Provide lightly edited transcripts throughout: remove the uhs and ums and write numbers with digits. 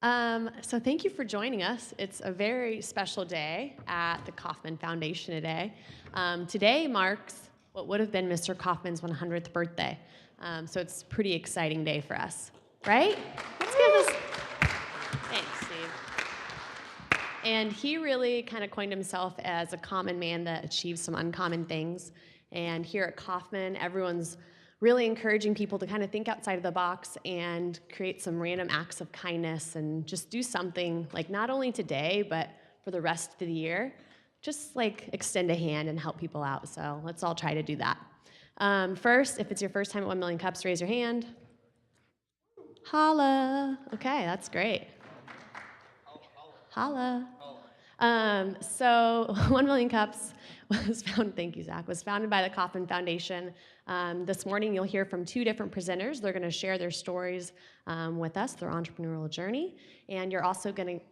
So thank you for joining us. It's a very special day at the Kauffman Foundation today. Today marks what would have been Mr. Kauffman's 100th birthday. So it's a pretty exciting day for us, right? Let's give us... Thanks, Steve. And he really kind of coined himself as a common man that achieves some uncommon things. And here at Kauffman, everyone's really encouraging people to kind of think outside of the box and create some random acts of kindness and just do something, like not only today, but for the rest of the year. Just like extend a hand and help people out. So let's all try to do that. First, if it's your first time at 1 Million Cups, raise your hand. Holla. Okay, that's great. Holla. So 1 Million Cups was founded, thank you, Zach, was founded by the Kauffman Foundation. This morning you'll hear from two different presenters. They're going to share their stories with us, their entrepreneurial journey. And you're also going to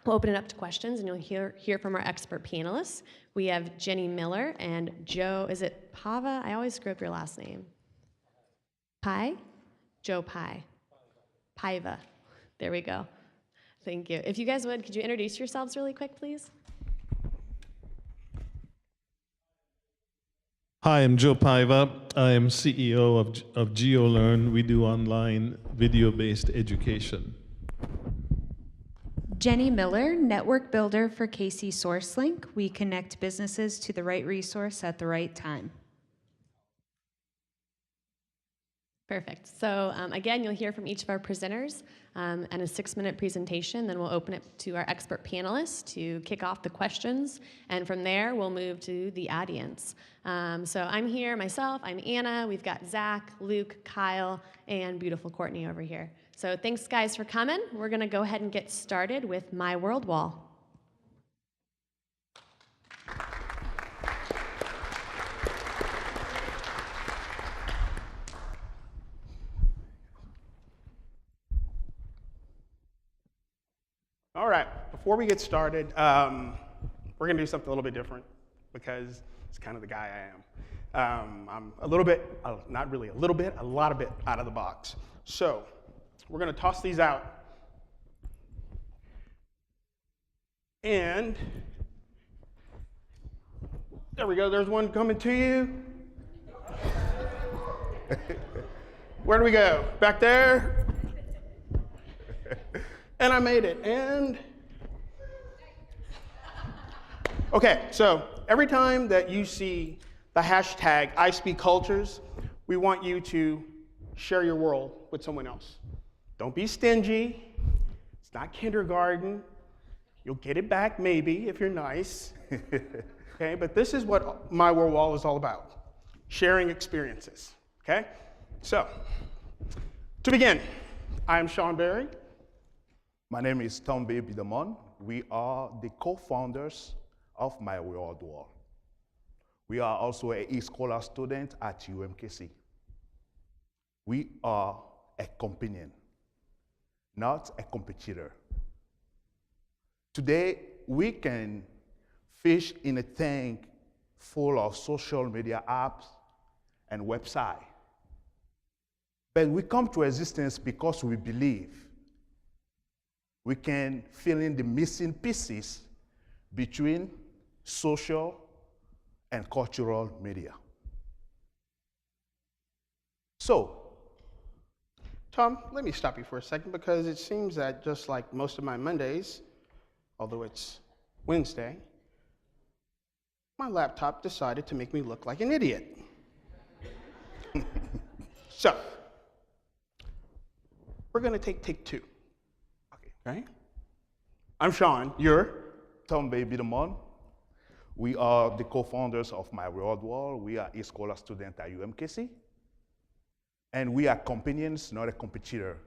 open it up to questions, and you'll hear from our expert panelists. We have Jenny Miller and Joe, is it Pava? I always screw up your last name. Pai? Joe Pai. Paiva. There we go. Thank you. If you guys would, could you introduce yourselves really quick, please? Hi, I'm Joe Paiva. I am CEO of GeoLearn. We do online video-based education. Jenny Miller, network builder for KC SourceLink. We connect businesses to the right resource at the right time. Perfect. So again, you'll hear from each of our presenters and a 6-minute presentation. Then we'll open it to our expert panelists to kick off the questions. And from there, we'll move to the audience. So I'm here myself. I'm Anna. We've got Zach, Luke, Kyle, and beautiful Courtney over here. So thanks, guys, for coming. We're going to go ahead and get started with My World Wall. All right, before we get started, we're gonna do something a little bit different because it's kind of the guy I am. I'm a little bit, not really a little bit, a lot of bit out of the box. So we're gonna toss these out. And there we go, there's one coming to you. Where do we go? Back there? And I made it, and okay, so every time that you see the hashtag #ISpeakCultures, we want you to share your world with someone else. Don't be stingy. It's not kindergarten. You'll get it back maybe if you're nice. Okay, but this is what My World Wall is all about, sharing experiences, okay? So, to begin, I am Sean Berry. My name is Tom Bidamon. We are the co-founders of My World Wall. We are also an e-scholar student at UMKC. We are a companion, not a competitor. Today, we can fish in a tank full of social media apps and websites. But we come to existence because we believe we can fill in the missing pieces between social and cultural media. So, Tom, let me stop you for a second because it seems that just like most of my Mondays, although it's Wednesday, my laptop decided to make me look like an idiot. So, we're gonna take two. Okay. I'm Sean. You're Tom Bidamon. We are the co-founders of My World Wall. We are e-scholar students at UMKC. And we are companions, not a competitor.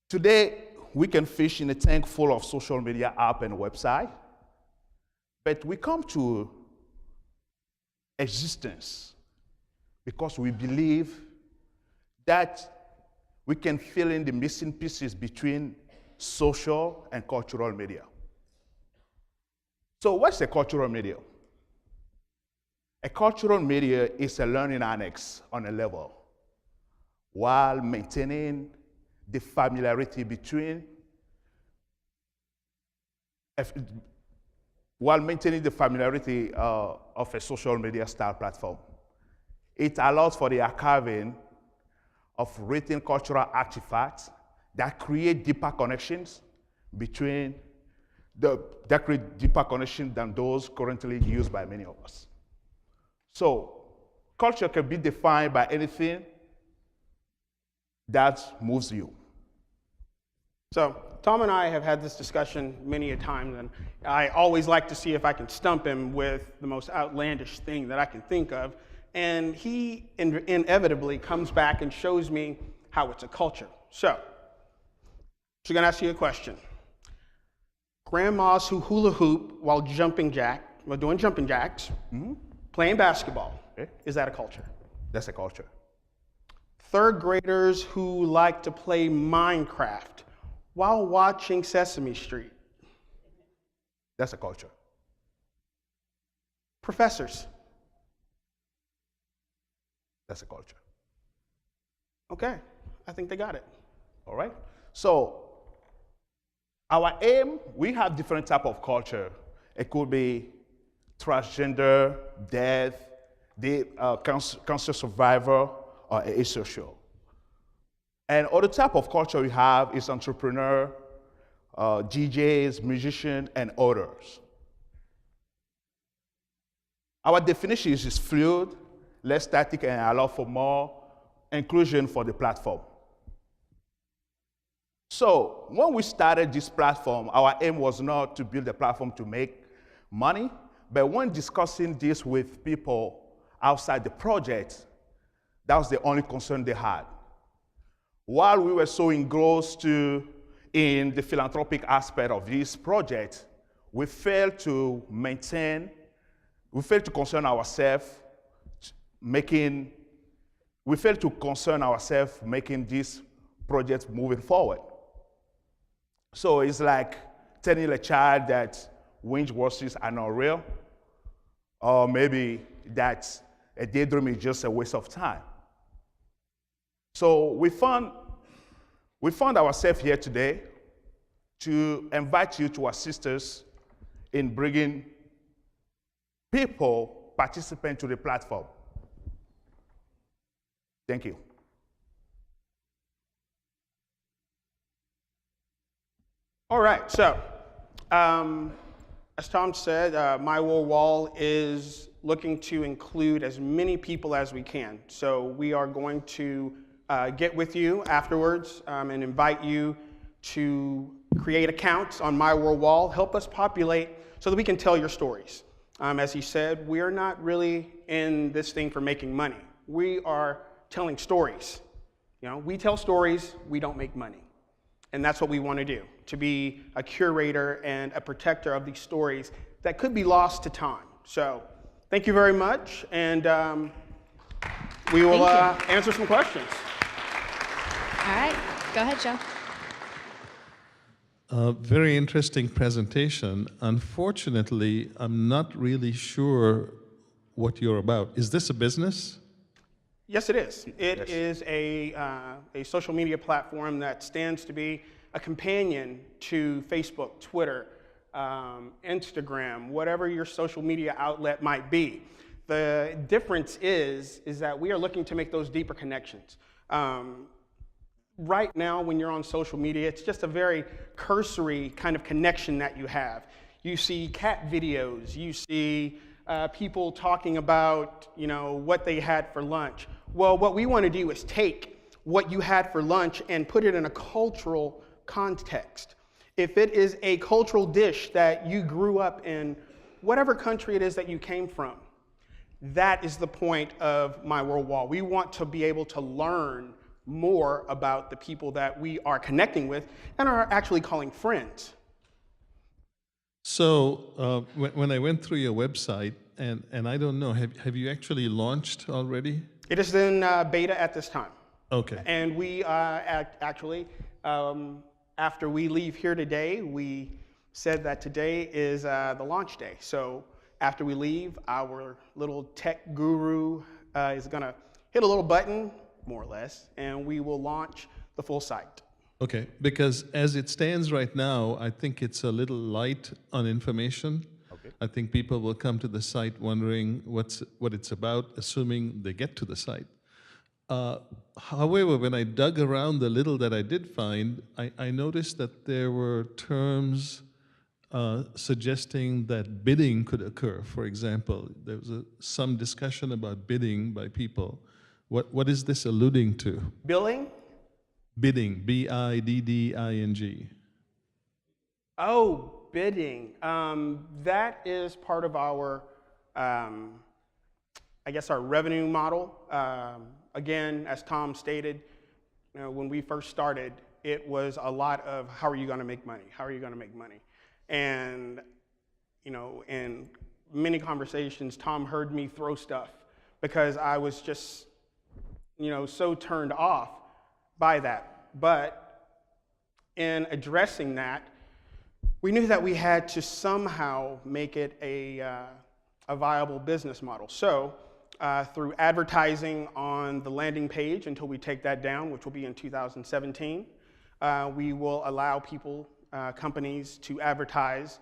Today, we can fish in a tank full of social media app and website, but we come to existence because we believe that we can fill in the missing pieces between social and cultural media. So what's a cultural media? A cultural media is a learning annex on a level while maintaining the familiarity between, while maintaining the familiarity of a social media style platform. It allows for the archiving of written cultural artifacts that create deeper connections between that create deeper connections than those currently used by many of us. So culture can be defined by anything that moves you. So Tom and I have had this discussion many a time, and I always like to see if I can stump him with the most outlandish thing that I can think of. And he inevitably comes back and shows me how it's a culture. So I'm going to ask you a question. Grandmas who hula hoop while doing jumping jacks, playing basketball, is that a culture? That's a culture. Third graders who like to play Minecraft while watching Sesame Street. That's a culture. Professors. That's a culture. Okay, I think they got it. All right? So our aim, we have different type of culture. It could be transgender, death, cancer survivor, or asocial. And other type of culture we have is entrepreneur, DJs, musician, and others. Our definition is fluid, less static, and allow for more inclusion for the platform. So when we started this platform, our aim was not to build a platform to make money, but when discussing this with people outside the project, that was the only concern they had. While we were so engrossed in the philanthropic aspect of this project, we failed to concern ourselves making this project moving forward. So it's like telling a child that wind horses are not real, or maybe that a daydream is just a waste of time. So we found ourselves here today to invite you to assist us in bringing participants to the platform. Thank you. All right, so as Tom said, My World Wall is looking to include as many people as we can. So we are going to get with you afterwards and invite you to create accounts on My World Wall, help us populate so that we can tell your stories. As he said, we are not really in this thing for making money. We are telling stories. You know, we tell stories, we don't make money. And that's what we want to do, to be a curator and a protector of these stories that could be lost to time. So thank you very much, and we will answer some questions. All right, go ahead, Joe. Very interesting presentation. Unfortunately, I'm not really sure what you're about. Is this a business? Yes, it is. It is a social media platform that stands to be a companion to Facebook, Twitter, Instagram, whatever your social media outlet might be. The difference is that we are looking to make those deeper connections. Right now, when you're on social media, it's just a very cursory kind of connection that you have. You see cat videos, you see people talking about, you know, what they had for lunch. Well, what we want to do is take what you had for lunch and put it in a cultural context. If it is a cultural dish that you grew up in, whatever country it is that you came from, that is the point of My World Wall. We want to be able to learn more about the people that we are connecting with and are actually calling friends. So when I went through your website, and I don't know, have you actually launched already? It is in beta at this time. Okay. And we actually, after we leave here today, we said that today is the launch day. So after we leave, our little tech guru is going to hit a little button, more or less, and we will launch the full site. Okay, because as it stands right now, I think it's a little light on information. Okay. I think people will come to the site wondering what it's about, assuming they get to the site. However, when I dug around the little that I did find, I noticed that there were terms suggesting that bidding could occur. For example, there was some discussion about bidding by people. What is this alluding to? Billing? Bidding, B-I-D-D-I-N-G. Oh, bidding. That is part of our, I guess, our revenue model. Again, as Tom stated, when we first started, it was a lot of how are you going to make money? How are you going to make money? And, in many conversations, Tom heard me throw stuff because I was just, so turned off by that. But in addressing that, we knew that we had to somehow make it a viable business model. So through advertising on the landing page until we take that down, which will be in 2017, we will allow people, companies to advertise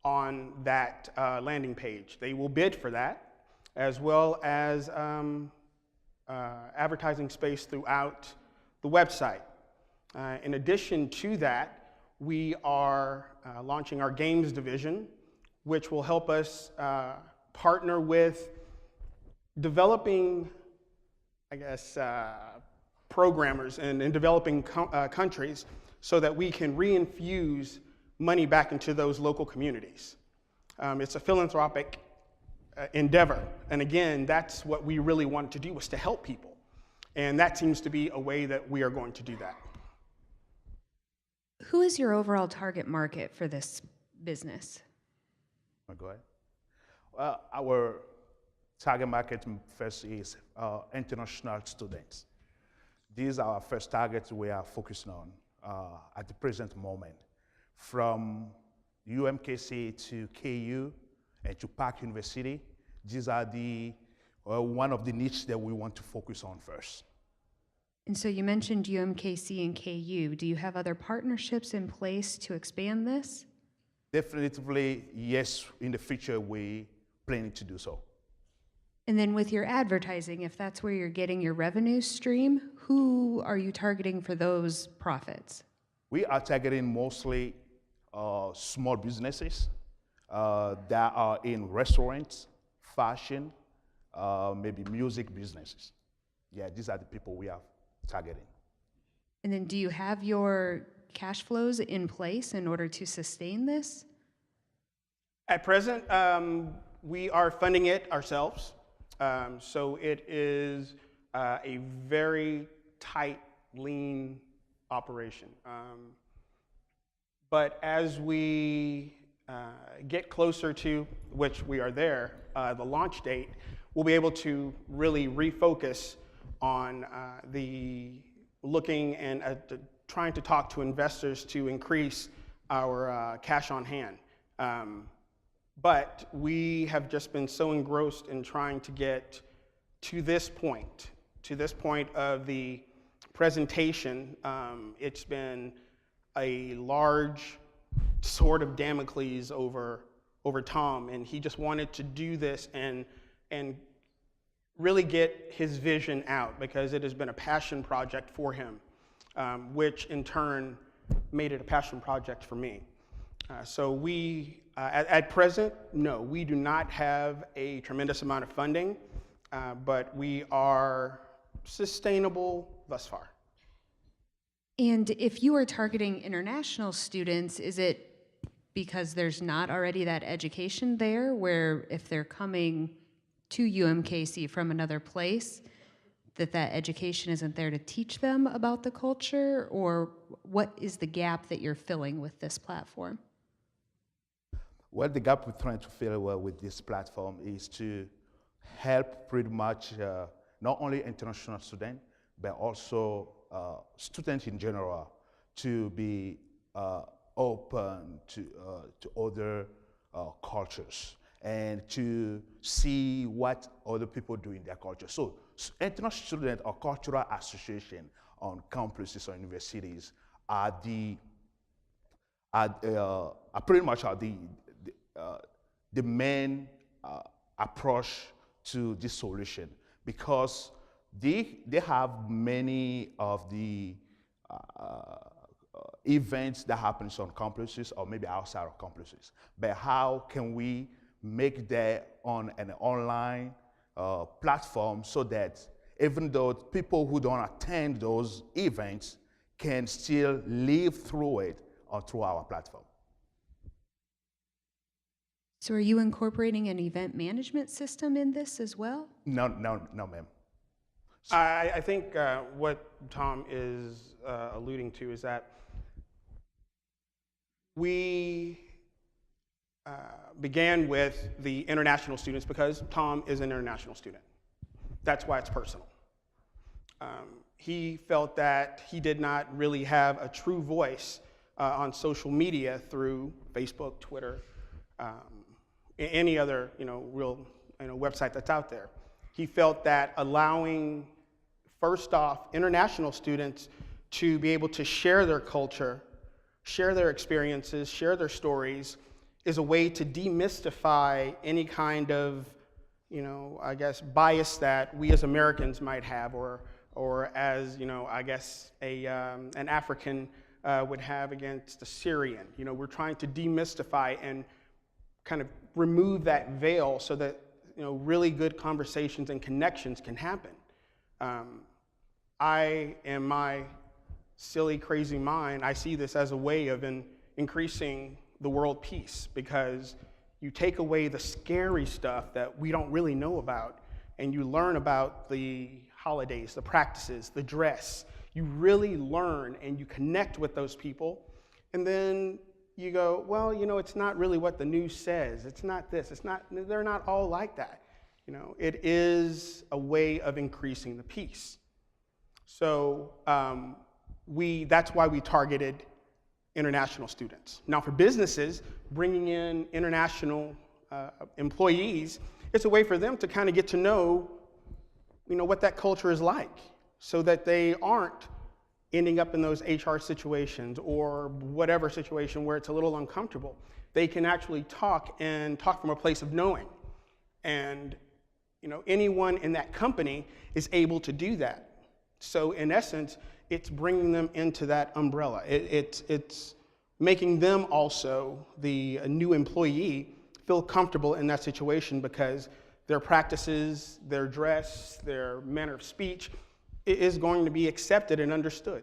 on that landing page. They will bid for that, as well as advertising space throughout the website. In addition to that, we are launching our games division, which will help us partner with developing, I guess, programmers in developing countries so that we can reinfuse money back into those local communities. It's a philanthropic endeavor. And again, that's what we really wanted to do, was to help people. And that seems to be a way that we are going to do that. Who is your overall target market for this business? Go ahead. Well, our target market first is international students. These are our first targets we are focusing on at the present moment. From UMKC to KU and to Park University, these are the one of the niches that we want to focus on first. And so you mentioned UMKC and KU. Do you have other partnerships in place to expand this? Definitely, yes, in the future we planning to do so. And then with your advertising, if that's where you're getting your revenue stream, who are you targeting for those profits? We are targeting mostly small businesses that are in restaurants, fashion, maybe music businesses. Yeah, these are the people we are targeting. And then do you have your cash flows in place in order to sustain this? At present, we are funding it ourselves. So it is a very tight, lean operation. But as we get closer to, which we are there, the launch date, we'll be able to really refocus on the looking and trying to talk to investors to increase our cash on hand. But we have just been so engrossed in trying to get to this point of the presentation. It's been a large sword of Damocles over Tom, and he just wanted to do this and really get his vision out, because it has been a passion project for him, which in turn made it a passion project for me. So we, at present, no, we do not have a tremendous amount of funding, but we are sustainable thus far. And if you are targeting international students, is it because there's not already that education there, where if they're coming to UMKC from another place, that education isn't there to teach them about the culture? Or what is the gap that you're filling with this platform? Well, the gap we're trying to fill with this platform is to help pretty much not only international students, but also students in general to be open to other cultures and to see what other people do in their culture. So international student or cultural association on campuses or universities are pretty much the main approach to this solution, because they have many of the events that happens on campuses or maybe outside of campuses. But how can we make that on an online platform so that even though people who don't attend those events can still live through it or through our platform? So are you incorporating an event management system in this as well? No, ma'am. I think what Tom is alluding to is that we began with the international students because Tom is an international student. That's why it's personal. He felt that he did not really have a true voice on social media through Facebook, Twitter, any other real website that's out there. He felt that allowing, first off, international students to be able to share their culture, share their experiences, share their stories, is a way to demystify any kind of, I guess, bias that we as Americans might have, or as, I guess, an African would have against a Syrian. We're trying to demystify and kind of remove that veil so that, really good conversations and connections can happen. I, in my silly, crazy mind, I see this as a way of increasing the world peace, because you take away the scary stuff that we don't really know about, and you learn about the holidays, the practices, the dress. You really learn and you connect with those people, and then you go, well, it's not really what the news says. It's not this. They're not all like that. It is a way of increasing the peace. So that's why we targeted international students. Now, for businesses, bringing in international employees, it's a way for them to kind of get to know, what that culture is like, so that they aren't ending up in those HR situations or whatever situation where it's a little uncomfortable. They can actually talk from a place of knowing. And, anyone in that company is able to do that. So in essence, it's bringing them into that umbrella. It's making them also, the new employee, feel comfortable in that situation, because their practices, their dress, their manner of speech is going to be accepted and understood.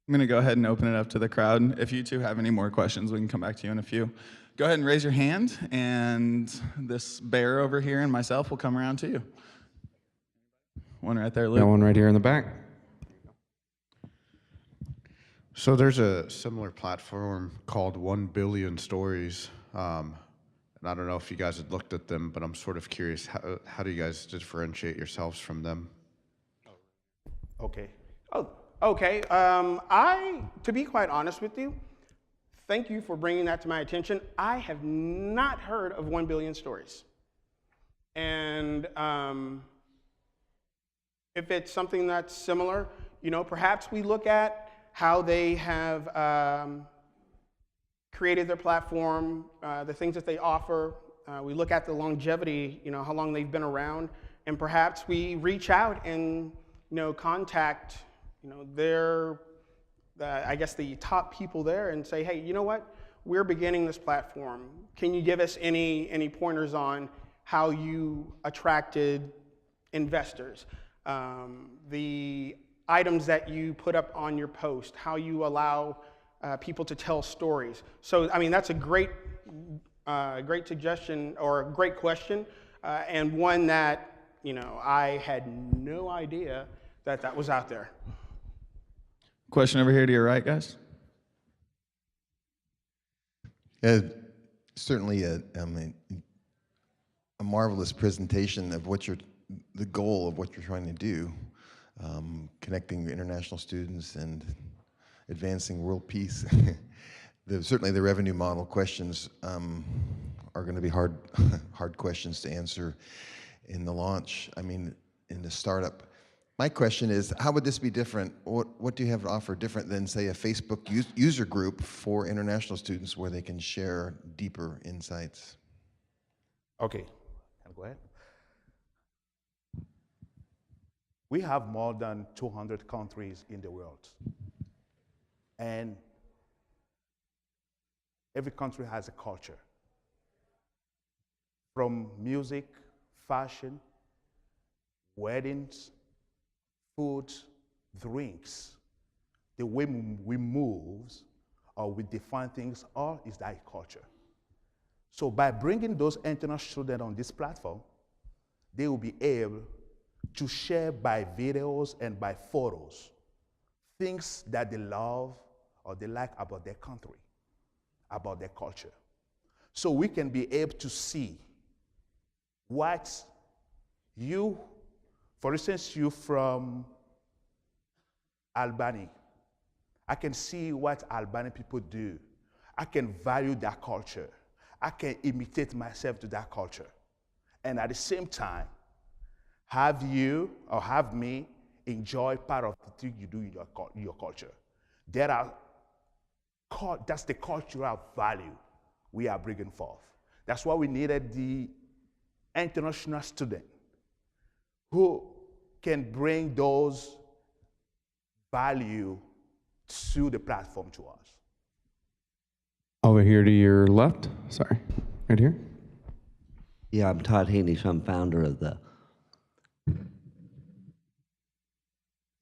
I'm going to go ahead and open it up to the crowd. If you two have any more questions, we can come back to you in a few. Go ahead and raise your hand, and this bear over here and myself will come around to you. One right there, Luke. Got one right here in the back. So there's a similar platform called 1 Billion Stories. And I don't know if you guys had looked at them, but I'm sort of curious, how do you guys differentiate yourselves from them? Okay. Oh, okay. To be quite honest with you, thank you for bringing that to my attention. I have not heard of 1 Billion Stories. And if it's something that's similar, perhaps we look at how they have created their platform, the things that they offer. We look at the longevity, how long they've been around, and perhaps we reach out and contact I guess the top people there and say, hey, you know what? We're beginning this platform. Can you give us any pointers on how you attracted investors? The items that you put up on your post, how you allow people to tell stories. So, that's a great suggestion, or a great question, and one that, I had no idea that was out there. Question over here to your right, guys. Certainly a marvelous presentation of the goal of what you're trying to do, connecting international students and advancing world peace. Certainly the revenue model questions are going to be hard questions to answer in the launch. In the startup. My question is, how would this be different? What do you have to offer different than, say, a Facebook user group for international students where they can share deeper insights? Okay, I'll go ahead. We have more than 200 countries in the world. And every country has a culture. From music, fashion, weddings, food, drinks, the way we move or we define things, all is that culture. So by bringing those international students on this platform, they will be able to share by videos and by photos things that they love or they like about their country, about their culture. So we can be able to see what you, for instance, you from Albania, I can see what Albanian people do. I can value their culture. I can imitate myself to that culture. And at the same time, have you or have me enjoy part of the thing you do in your culture. That's the cultural value we are bringing forth. That's why we needed the international student who can bring those value to the platform to us. Over here to your left. Sorry, right here. Yeah, I'm Todd Haney. I'm founder of the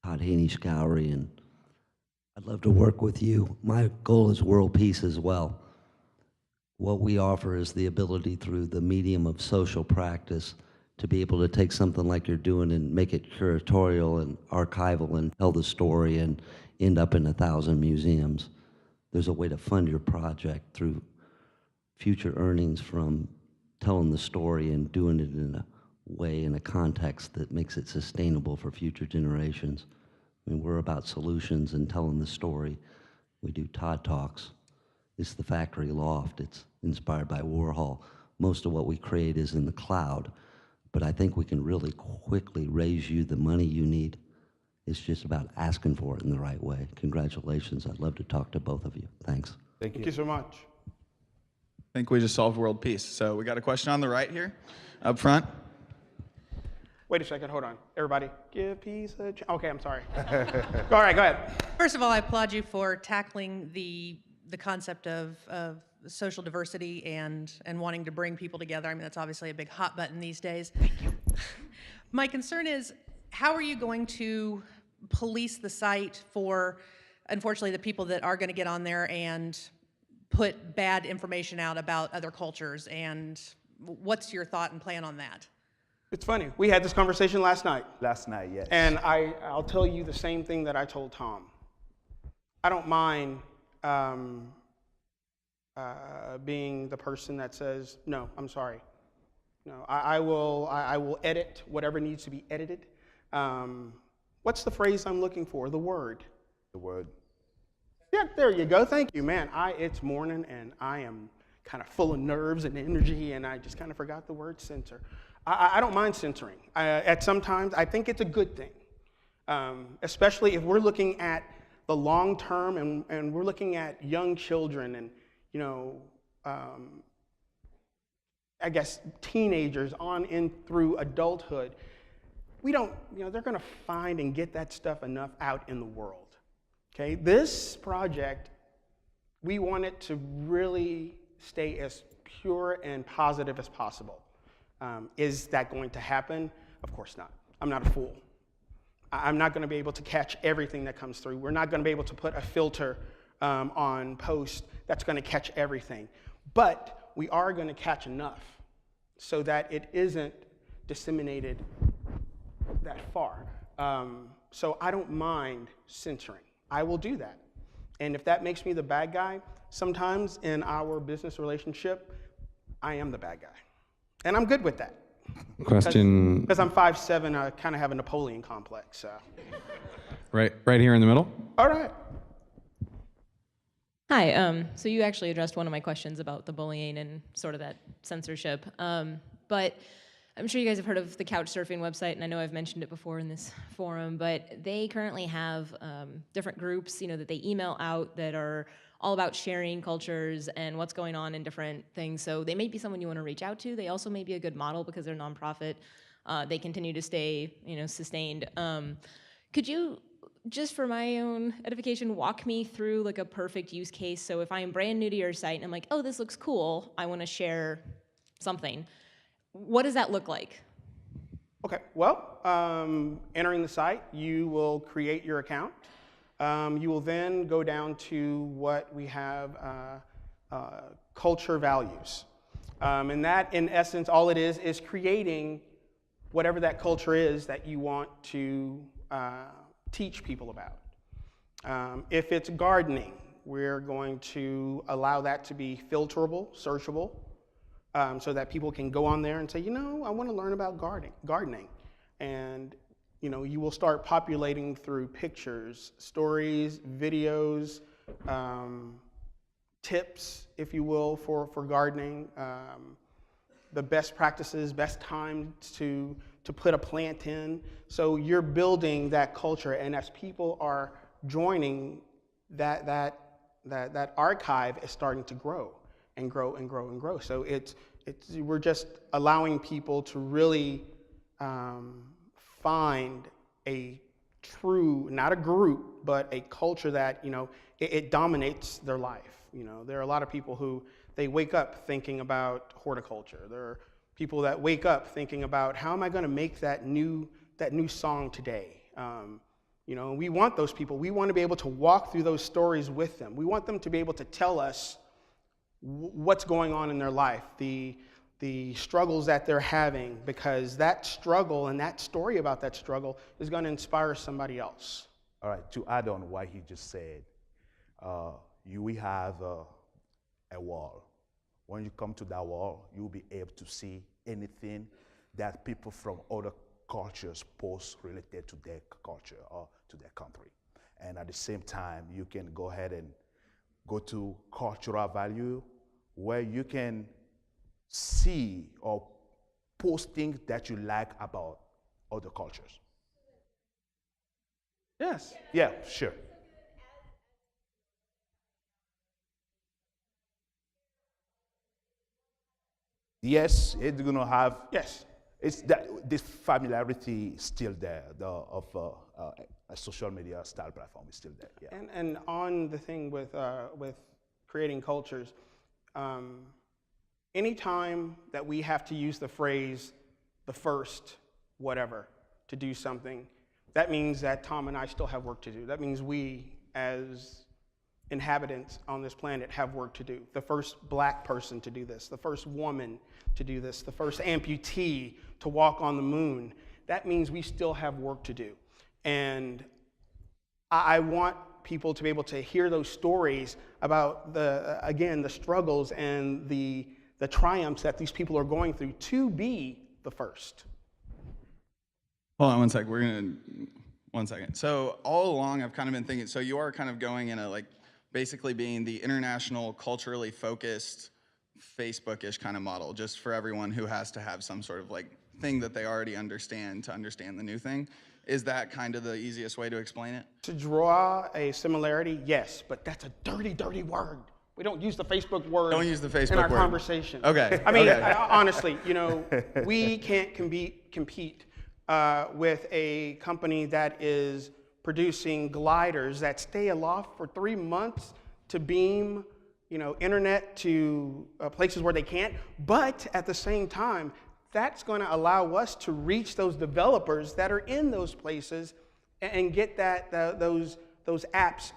Todd Haney Gallery, and I'd love to work with you. My goal is world peace as well. What we offer is the ability through the medium of social practice to be able to take something like you're doing and make it curatorial and archival and tell the story and end up in 1,000 museums. There's a way to fund your project through future earnings from telling the story and doing it in a way, in a context that makes it sustainable for future generations. I mean, we're about solutions and telling the story. We do Todd Talks. It's the factory loft. It's inspired by Warhol. Most of what we create is in the cloud, but I think we can really quickly raise you the money you need. It's just about asking for it in the right way. Congratulations. I'd love to talk to both of you. Thanks. Thank you so much. I think we just solved world peace. So we got a question on the right here, up front. Wait a second, hold on. Everybody, give peace a chance. Okay, I'm sorry. All right, go ahead. First of all, I applaud you for tackling the concept of social diversity and wanting to bring people together. I mean, that's obviously a big hot button these days. Thank you. My concern is, how are you going to police the site for, unfortunately, the people that are going to get on there and put bad information out about other cultures? And what's your thought and plan on that? It's funny. We had this conversation last night. Last night, yes. And I'll tell you the same thing that I told Tom. I don't mind being the person that says, no, I'm sorry. No, I will edit whatever needs to be edited. What's the phrase I'm looking for? The word. The word. Yeah, there you go. Thank you, man. It's morning and I am kind of full of nerves and energy, and I just kind of forgot the word censor. I don't mind censoring. At some times, I think it's a good thing, especially if we're looking at the long term and we're looking at young children and, you know, I guess teenagers on in through adulthood. We don't, you know, they're going to find and get that stuff enough out in the world. Okay, this project, we want it to really stay as pure and positive as possible. Is that going to happen? Of course not. I'm not a fool. I'm not going to be able to catch everything that comes through. We're not going to be able to put a filter on post that's going to catch everything. But we are going to catch enough so that it isn't disseminated that far. So I don't mind censoring. I will do that. And if that makes me the bad guy, sometimes in our business relationship, I am the bad guy. And I'm good with that. Question. Because I'm 5'7", I kind of have a Napoleon complex. So. Right here in the middle. All right. Hi. So you actually addressed one of my questions about the bullying and sort of that censorship. But I'm sure you guys have heard of the Couchsurfing website, and I know I've mentioned it before in this forum, but they currently have different groups, that they email out that are all about sharing cultures and what's going on in different things. So they may be someone you want to reach out to. They also may be a good model because they're nonprofit. They continue to stay, sustained. Could you, just for my own edification, walk me through like a perfect use case? So if I am brand new to your site and I'm like, oh, this looks cool, I want to share something. What does that look like? Okay, well, entering the site, you will create your account. You will then go down to what we have, culture values. And that, in essence, all it is creating whatever that culture is that you want to teach people about. If it's gardening, we're going to allow that to be filterable, searchable, so that people can go on there and say, I want to learn about gardening. And you will start populating through pictures, stories, videos, tips, if you will, for gardening, the best practices, best times to put a plant in. So you're building that culture, and as people are joining, that archive is starting to grow and grow and grow and grow. So we're just allowing people to really find a true, not a group, but a culture that, it dominates their life. There are a lot of people who, they wake up thinking about horticulture. There are people that wake up thinking about, how am I going to make that new song today? We want those people. We want to be able to walk through those stories with them. We want them to be able to tell us what's going on in their life, the struggles that they're having, because that struggle and that story about that struggle is going to inspire somebody else. All right, to add on what he just said, we have a wall. When you come to that wall, you'll be able to see anything that people from other cultures post related to their culture or to their country. And at the same time, you can go ahead and go to cultural value, where you can see or post things that you like about other cultures. Yes. Yeah, sure. Yes, it's going to have. Yes. It's that this familiarity is still there. Of a social media style platform is still there. Yeah. And on the thing with creating cultures, anytime that we have to use the phrase "the first whatever" to do something, that means that Tom and I still have work to do. That means we, as inhabitants on this planet, have work to do. The first black person to do this, the first woman to do this, the first amputee to walk on the moon. That means we still have work to do. And I want people to be able to hear those stories about the struggles and the triumphs that these people are going through to be the first. Hold on one sec. One second. So all along I've kind of been thinking, so you are kind of going in a basically being the international, culturally focused, Facebook-ish kind of model, just for everyone who has to have some sort of thing that they already understand to understand the new thing. Is that kind of the easiest way to explain it? To draw a similarity, yes, but that's a dirty, dirty word. We don't use the Facebook word. Don't use the Facebook in our word. Conversation. Okay. I mean, okay. Honestly, we can't compete with a company that is producing gliders that stay aloft for 3 months to beam, internet to places where they can't. But at the same time, that's going to allow us to reach those developers that are in those places and get those apps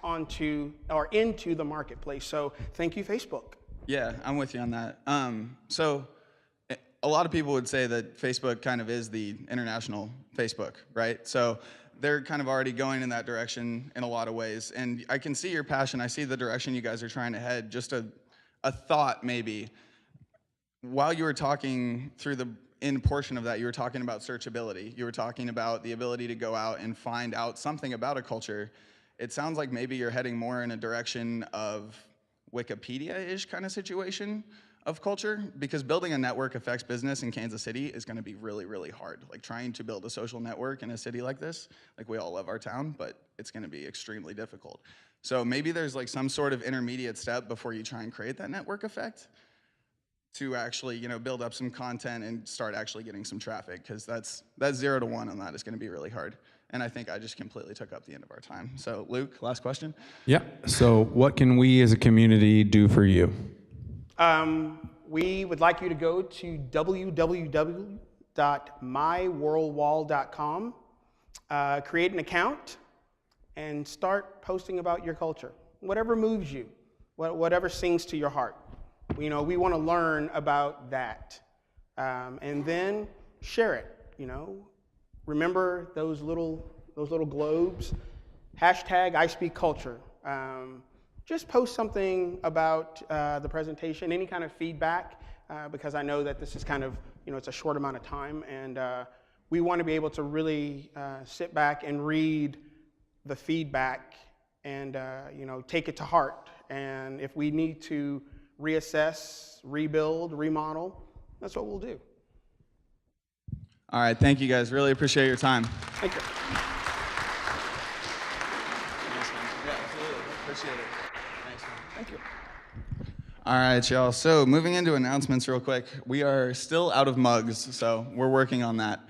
into the marketplace. So thank you, Facebook. Yeah, I'm with you on that. So a lot of people would say that Facebook kind of is the international Facebook, right? So they're kind of already going in that direction in a lot of ways. And I can see your passion. I see the direction you guys are trying to head. Just a thought maybe. While you were talking through the end portion of that, you were talking about searchability. You were talking about the ability to go out and find out something about a culture. It sounds like maybe you're heading more in a direction of Wikipedia-ish kind of situation. of culture, because building a network affects business in Kansas City is going to be really, really hard. Like trying to build a social network in a city like this, like we all love our town, but it's going to be extremely difficult. So maybe there's like some sort of intermediate step before you try and create that network effect to actually, build up some content and start actually getting some traffic, because that's 0 to 1 on that is going to be really hard. And I think I just completely took up the end of our time. So Luke, last question. Yeah. So what can we as a community do for you? We would like you to go to www.myworldwall.com, create an account, and start posting about your culture. Whatever moves you, whatever sings to your heart. We want to learn about that. And then share it, Remember those little globes. Hashtag I Speak Culture. Just post something about the presentation, any kind of feedback, because I know that this is kind of, it's a short amount of time, and we want to be able to really sit back and read the feedback and, take it to heart. And if we need to reassess, rebuild, remodel, that's what we'll do. All right, thank you guys. Really appreciate your time. Thank you. Yeah, absolutely. Appreciate it. Thanks, man. Thank you. All right, y'all. So moving into announcements real quick. We are still out of mugs, so we're working on that.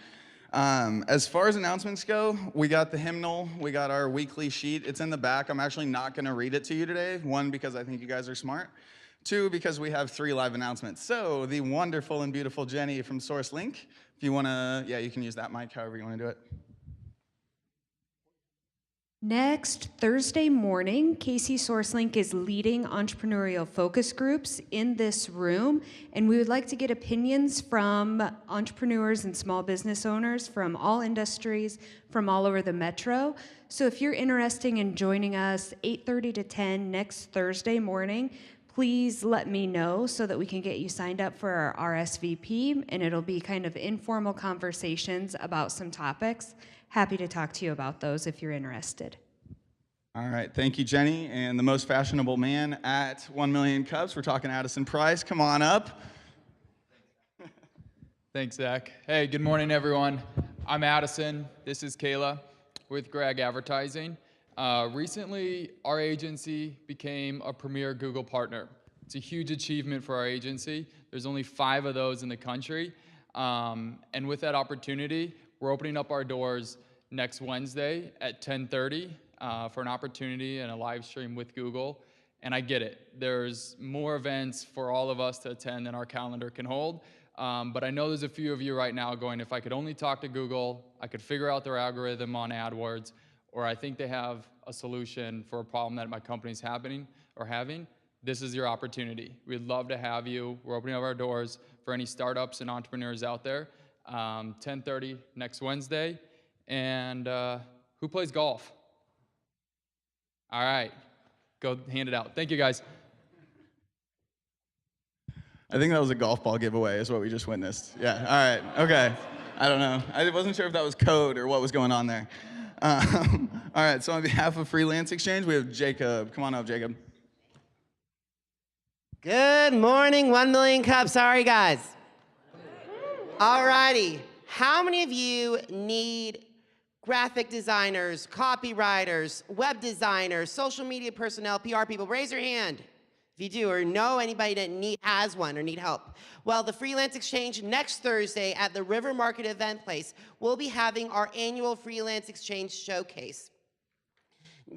As far as announcements go, we got the hymnal, we got our weekly sheet. It's in the back. I'm actually not going to read it to you today. 1, because I think you guys are smart. 2, because we have 3 live announcements. So the wonderful and beautiful Jenny from SourceLink, if you want to, you can use that mic however you want to do it. Next Thursday morning, KC SourceLink is leading entrepreneurial focus groups in this room, and we would like to get opinions from entrepreneurs and small business owners from all industries, from all over the metro. So if you're interested in joining us 8:30 to 10 next Thursday morning, please let me know so that we can get you signed up for our RSVP, and it'll be kind of informal conversations about some topics. Happy to talk to you about those if you're interested. All right, thank you, Jenny. And the most fashionable man at 1 Million Cups, we're talking Addison Price. Come on up. Thanks, Zach. Hey, good morning, everyone. I'm Addison. This is Kayla with Greg Advertising. Recently, our agency became a premier Google partner. It's a huge achievement for our agency. There's only 5 of those in the country. And with that opportunity, we're opening up our doors next Wednesday at 10:30 for an opportunity and a live stream with Google. And I get it. There's more events for all of us to attend than our calendar can hold. But I know there's a few of you right now going, if I could only talk to Google, I could figure out their algorithm on AdWords, or I think they have a solution for a problem that my company's having, this is your opportunity. We'd love to have you. We're opening up our doors for any startups and entrepreneurs out there. 10:30 next Wednesday. And who plays golf? All right, go hand it out. Thank you, guys. I think that was a golf ball giveaway is what we just witnessed. Yeah, all right, okay. I don't know. I wasn't sure if that was code or what was going on there. All right, so on behalf of Freelance Exchange, we have Jacob. Come on up, Jacob. Good morning, 1 Million Cups. Sorry, guys. All righty. How many of you need graphic designers, copywriters, web designers, social media personnel, PR people? Raise your hand if you do, or know anybody that has one or need help. Well, the Freelance Exchange next Thursday at the River Market Event Place, we'll be having our annual Freelance Exchange Showcase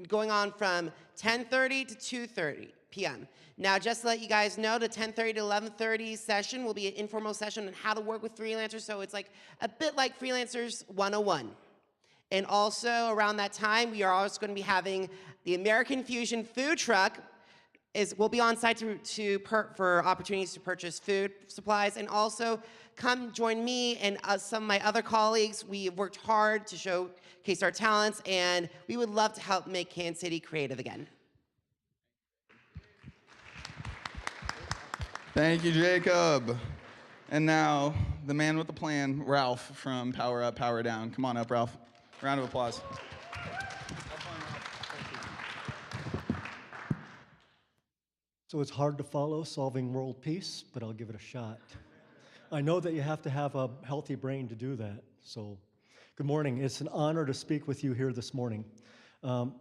going on from 10:30 to 2:30 p.m. Now, just to let you guys know, the 10:30 to 11:30 session will be an informal session on how to work with freelancers, so it's like a bit like Freelancers 101. And also around that time, we are also going to be having the American Fusion food truck. We'll be on site for opportunities to purchase food supplies, and also come join me and some of my other colleagues. We have worked hard to showcase our talents, and we would love to help make Kansas City creative again. Thank you, Jacob. And now, the man with the plan, Ralph from Power Up, Power Down. Come on up, Ralph. Round of applause. So it's hard to follow solving world peace, but I'll give it a shot. I know that you have to have a healthy brain to do that. So good morning. It's an honor to speak with you here this morning.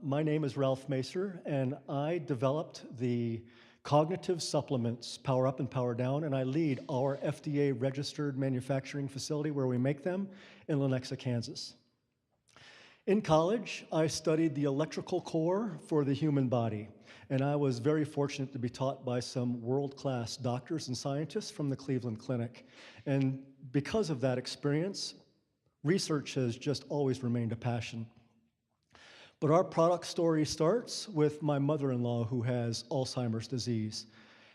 My name is Ralph Macer, and I developed the cognitive supplements Power Up and Power Down, and I lead our FDA-registered manufacturing facility where we make them in Lenexa, Kansas. In college, I studied the electrical core for the human body, and I was very fortunate to be taught by some world-class doctors and scientists from the Cleveland Clinic. And because of that experience, research has just always remained a passion. But our product story starts with my mother-in-law who has Alzheimer's disease.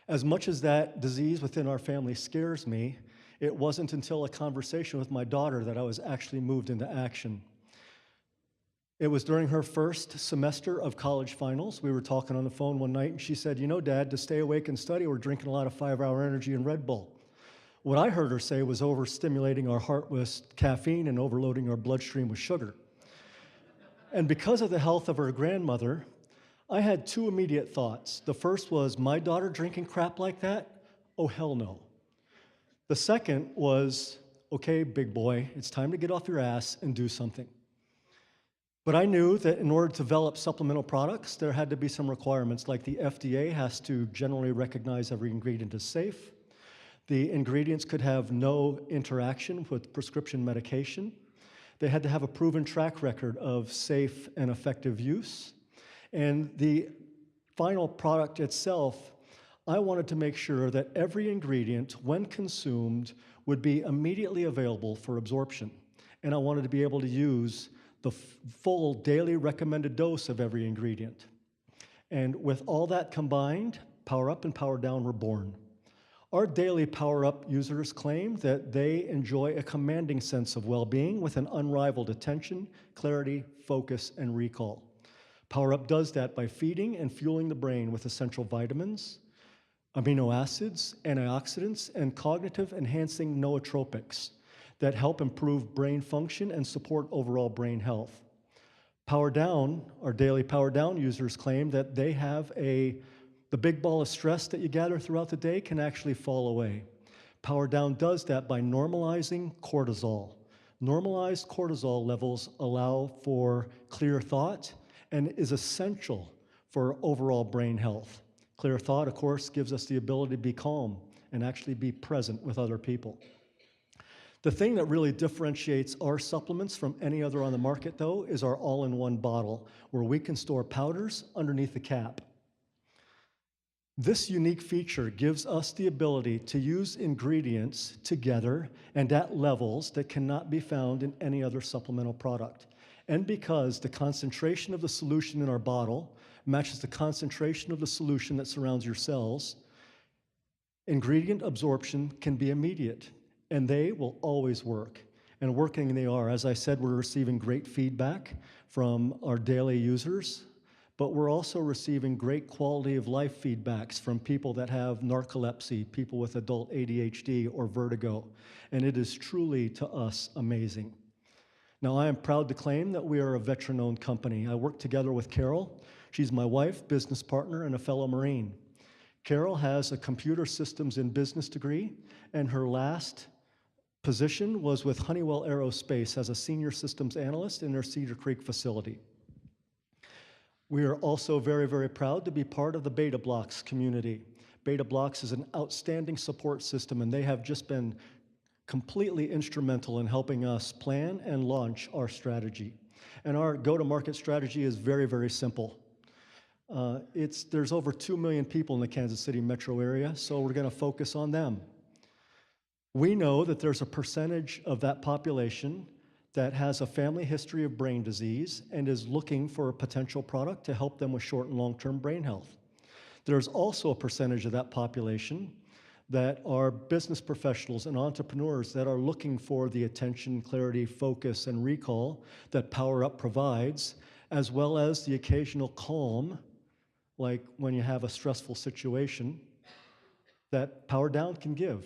As much as that disease within our family scares me, it wasn't until a conversation with my daughter that I was actually moved into action. It was during her first semester of college finals. We were talking on the phone one night, and she said, "You know, Dad, to stay awake and study, we're drinking a lot of 5-Hour Energy and Red Bull." What I heard her say was overstimulating our heart with caffeine and overloading our bloodstream with sugar. And because of the health of her grandmother, I had two immediate thoughts. The first was, my daughter drinking crap like that? Oh, hell no. The second was, okay, big boy, it's time to get off your ass and do something. But I knew that in order to develop supplemental products, there had to be some requirements, like the FDA has to generally recognize every ingredient as safe. The ingredients could have no interaction with prescription medication. They had to have a proven track record of safe and effective use. And the final product itself, I wanted to make sure that every ingredient, when consumed, would be immediately available for absorption. And I wanted to be able to use the full daily recommended dose of every ingredient. And with all that combined, Power Up and Power Down were born. Our daily Power Up users claim that they enjoy a commanding sense of well-being with an unrivaled attention, clarity, focus, and recall. Power Up does that by feeding and fueling the brain with essential vitamins, amino acids, antioxidants, and cognitive-enhancing nootropics that help improve brain function and support overall brain health. Power Down, our daily Power Down users claim that they have the big ball of stress that you gather throughout the day can actually fall away. Power Down does that by normalizing cortisol. Normalized cortisol levels allow for clear thought and is essential for overall brain health. Clear thought, of course, gives us the ability to be calm and actually be present with other people. The thing that really differentiates our supplements from any other on the market, though, is our all-in-one bottle, where we can store powders underneath the cap. This unique feature gives us the ability to use ingredients together and at levels that cannot be found in any other supplemental product. And because the concentration of the solution in our bottle matches the concentration of the solution that surrounds your cells, ingredient absorption can be immediate, and they will always work. And working they are. As I said, we're receiving great feedback from our daily users, but we're also receiving great quality of life feedbacks from people that have narcolepsy, people with adult ADHD or vertigo, and it is truly, to us, amazing. Now, I am proud to claim that we are a veteran-owned company. I work together with Carol. She's my wife, business partner, and a fellow Marine. Carol has a computer systems in business degree, and her last position was with Honeywell Aerospace as a senior systems analyst in their Cedar Creek facility. We are also very, very proud to be part of the Beta Blocks community. Beta Blocks is an outstanding support system, and they have just been completely instrumental in helping us plan and launch our strategy. And our go-to-market strategy is very, very simple. There's over 2 million people in the Kansas City metro area, so we're going to focus on them. We know that there's a percentage of that population that has a family history of brain disease and is looking for a potential product to help them with short and long-term brain health. There's also a percentage of that population that are business professionals and entrepreneurs that are looking for the attention, clarity, focus, and recall that Power Up provides, as well as the occasional calm, like when you have a stressful situation, that Power Down can give.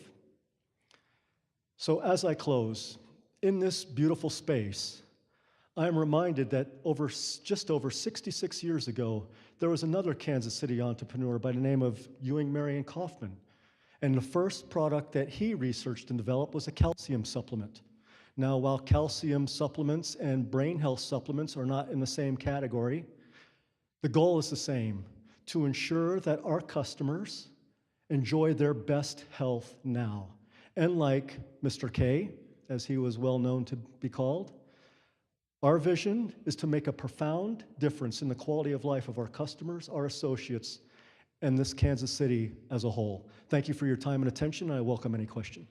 So as I close, in this beautiful space, I am reminded that just over 66 years ago, there was another Kansas City entrepreneur by the name of Ewing Marion Kaufman. And the first product that he researched and developed was a calcium supplement. Now, while calcium supplements and brain health supplements are not in the same category, the goal is the same, to ensure that our customers enjoy their best health now. And like Mr. K, as he was well known to be called, our vision is to make a profound difference in the quality of life of our customers, our associates, and this Kansas City as a whole. Thank you for your time and attention, and I welcome any question.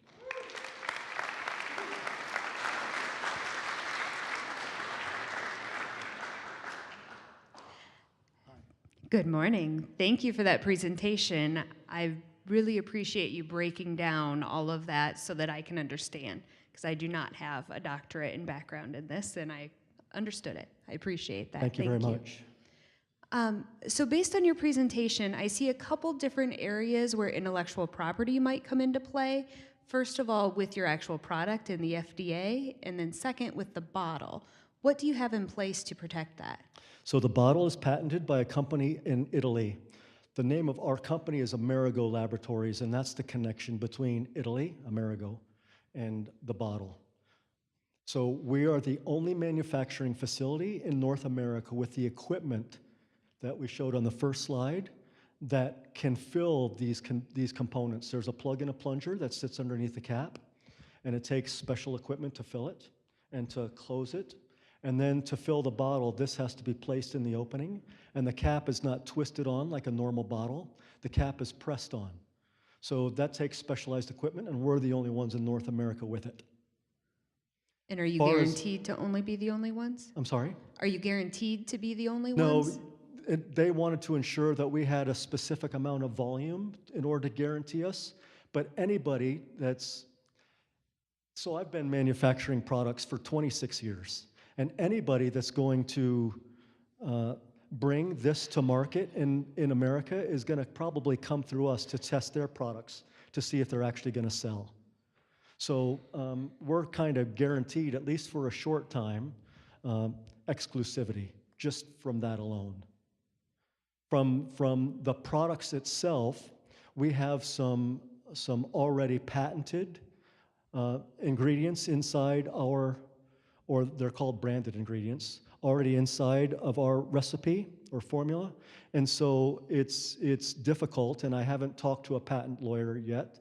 Good morning. Thank you for that presentation. I really appreciate you breaking down all of that so that I can understand, because I do not have a doctorate and background in this, and I understood it. I appreciate that. Thank you very much. So based on your presentation, I see a couple different areas where intellectual property might come into play. First of all, with your actual product and the FDA, and then second, with the bottle. What do you have in place to protect that? So the bottle is patented by a company in Italy. The name of our company is Amerigo Laboratories, and that's the connection between Italy, Amerigo, and the bottle. So we are the only manufacturing facility in North America with the equipment that we showed on the first slide that can fill these components. There's a plug and a plunger that sits underneath the cap, and it takes special equipment to fill it and to close it. And then to fill the bottle, this has to be placed in the opening, and the cap is not twisted on like a normal bottle. The cap is pressed on. So that takes specialized equipment, and we're the only ones in North America with it. And are you guaranteed to only be the only ones? I'm sorry? Are you guaranteed to be the only No, ones? they wanted to ensure that we had a specific amount of volume in order to guarantee us, but anybody that's, so I've been manufacturing products for 26 years. And anybody that's going to bring this to market in America is going to probably come through us to test their products to see if they're actually going to sell. So we're kind of guaranteed, at least for a short time, exclusivity, just from that alone. From the products itself, we have some already patented ingredients inside our, or they're called branded ingredients, already inside of our recipe or formula. And so it's difficult, and I haven't talked to a patent lawyer yet,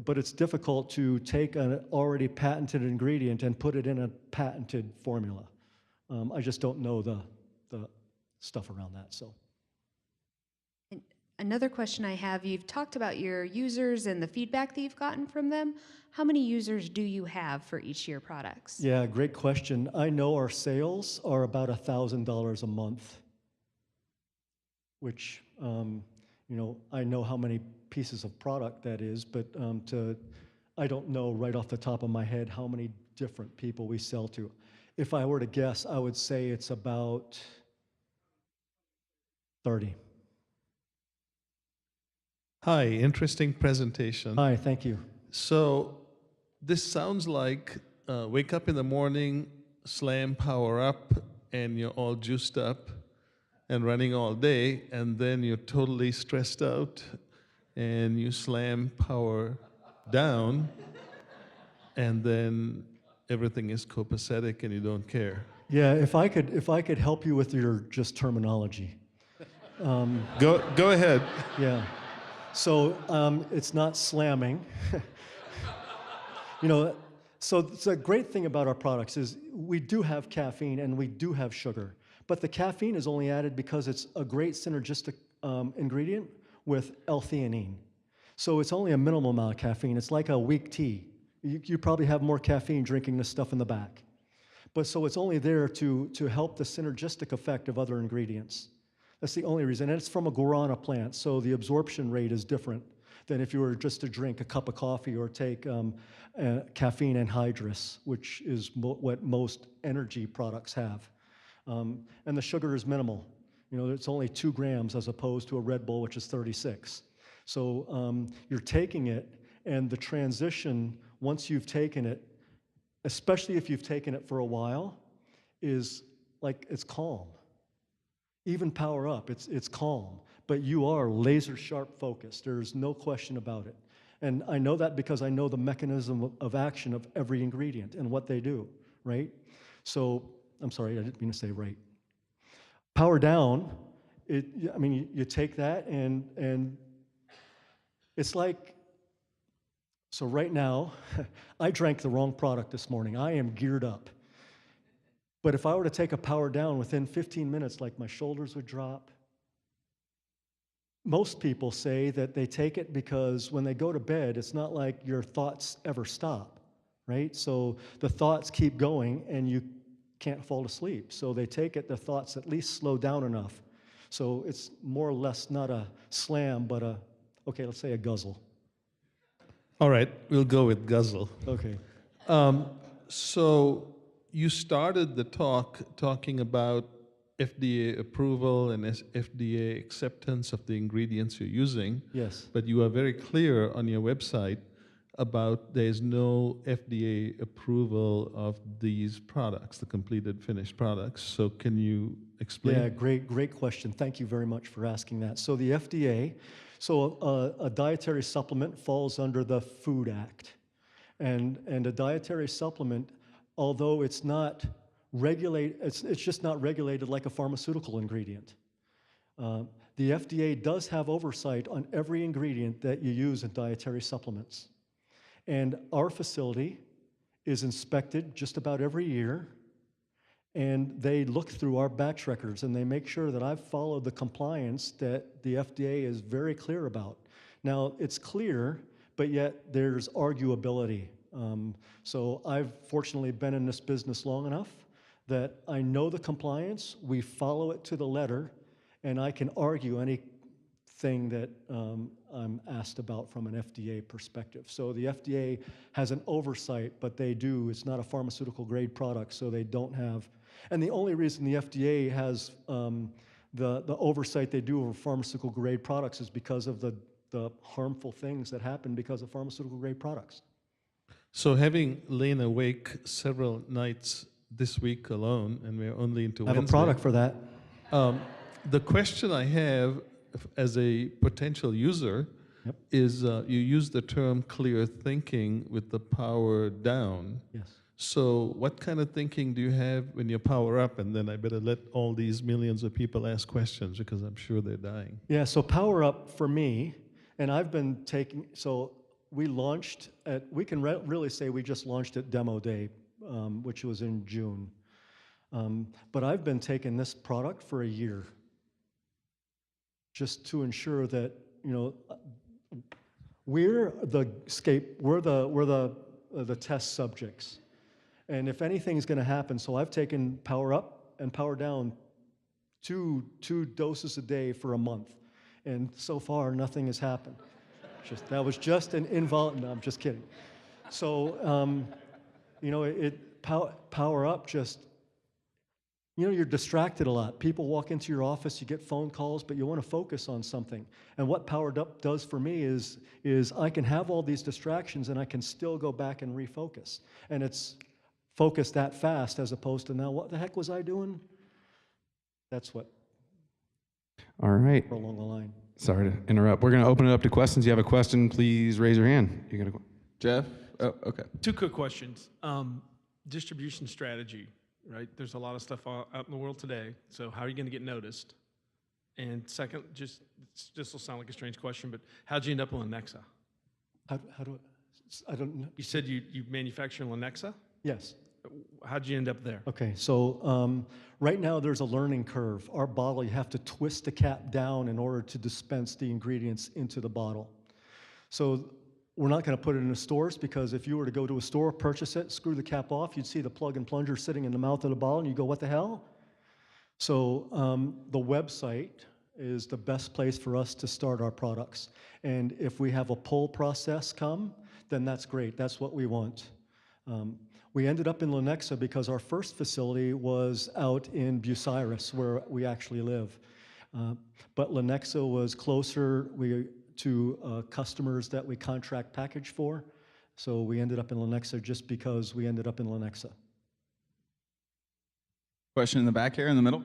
but it's difficult to take an already patented ingredient and put it in a patented formula. I just don't know the stuff around that, so. Another question I have, you've talked about your users and the feedback that you've gotten from them. How many users do you have for each of your products? Yeah, great question. I know our sales are about $1,000 a month, which, I know how many pieces of product that is, but I don't know right off the top of my head how many different people we sell to. If I were to guess, I would say it's about 30. Hi, interesting presentation. Hi, thank you. So this sounds like wake up in the morning, slam power up, and you're all juiced up and running all day, and then you're totally stressed out, and you slam power down, and then everything is copacetic and you don't care. Yeah, if I could help you with your just terminology. Go ahead. Yeah. So it's not slamming. So the great thing about our products is we do have caffeine and we do have sugar, but the caffeine is only added because it's a great synergistic ingredient with L-theanine. So it's only a minimal amount of caffeine. It's like a weak tea. You probably have more caffeine drinking this stuff in the back. But so it's only there to help the synergistic effect of other ingredients. That's the only reason. And it's from a guarana plant, so the absorption rate is different than if you were just to drink a cup of coffee or take caffeine anhydrous, which is what most energy products have. And the sugar is minimal. It's only 2 grams as opposed to a Red Bull, which is 36. So you're taking it, and the transition, once you've taken it, especially if you've taken it for a while, is like it's calm. Even Power Up, it's calm, but you are laser sharp focused. There's no question about it. And I know that because I know the mechanism of action of every ingredient and what they do, right? So, I'm sorry, I didn't mean to say right. Power Down, I mean, you take that and it's like, so right now, I drank the wrong product this morning. I am geared up. But if I were to take a Power Down within 15 minutes, like my shoulders would drop. Most people say that they take it because when they go to bed, it's not like your thoughts ever stop, right? So the thoughts keep going and you can't fall asleep. So they take it, the thoughts at least slow down enough. So it's more or less not a slam, but okay, let's say a guzzle. All right, we'll go with guzzle. Okay. So you started the talk talking about FDA approval and FDA acceptance of the ingredients you're using. Yes. But you are very clear on your website about there's no FDA approval of these products, the completed finished products. So can you explain? Yeah, great question. Thank you very much for asking that. So the FDA, a dietary supplement falls under the Food Act. And a dietary supplement, although it's not it's just not regulated like a pharmaceutical ingredient. The FDA does have oversight on every ingredient that you use in dietary supplements. And our facility is inspected just about every year, and they look through our batch records and they make sure that I've followed the compliance that the FDA is very clear about. Now, it's clear, but yet there's arguability. So I've fortunately been in this business long enough that I know the compliance, we follow it to the letter, and I can argue anything that I'm asked about from an FDA perspective. So the FDA has an oversight, but it's not a pharmaceutical grade product, so they don't have, and the only reason the FDA has the oversight they do over pharmaceutical grade products is because of the harmful things that happen because of pharmaceutical grade products. So having lain awake several nights this week alone, and we're only into Wednesday. I have a product for that. The question I have as a potential user is you use the term clear thinking with the Power Down. Yes. So what kind of thinking do you have when you power up? And then I better let all these millions of people ask questions because I'm sure they're dying. Yeah, so Power Up for me, and I've been taking, so we launched we can really say we just launched at Demo Day, which was in June. But I've been taking this product for a year just to ensure that, we're the test subjects. And if anything's going to happen, so I've taken Power Up and Power Down two doses a day for a month. And so far, nothing has happened. That was just an involuntary, no, I'm just kidding. So, Power Up just, you're distracted a lot. People walk into your office, you get phone calls, but you want to focus on something. And what Powered Up does for me is I can have all these distractions and I can still go back and refocus. And it's focused that fast as opposed to now, what the heck was I doing? That's what. All right. Along the line. Sorry to interrupt. We're going to open it up to questions. You have a question, please raise your hand. You got a Jeff? Oh, okay. Two quick questions. Distribution strategy, right? There's a lot of stuff out in the world today. So how are you going to get noticed? And second, this will sound like a strange question, but how'd you end up in Lenexa? I don't know. You said you manufacture in Lenexa? Yes. How'd you end up there? Okay, so right now there's a learning curve. Our bottle, you have to twist the cap down in order to dispense the ingredients into the bottle. So we're not going to put it in the stores because if you were to go to a store, purchase it, screw the cap off, you'd see the plug and plunger sitting in the mouth of the bottle and you go, what the hell? So the website is the best place for us to start our products. And if we have a pull process come, then that's great. That's what we want. We ended up in Lenexa because our first facility was out in Bucyrus, where we actually live. But Lenexa was closer to customers that we contract package for. So we ended up in Lenexa just because we ended up in Lenexa. Question in the back here in the middle.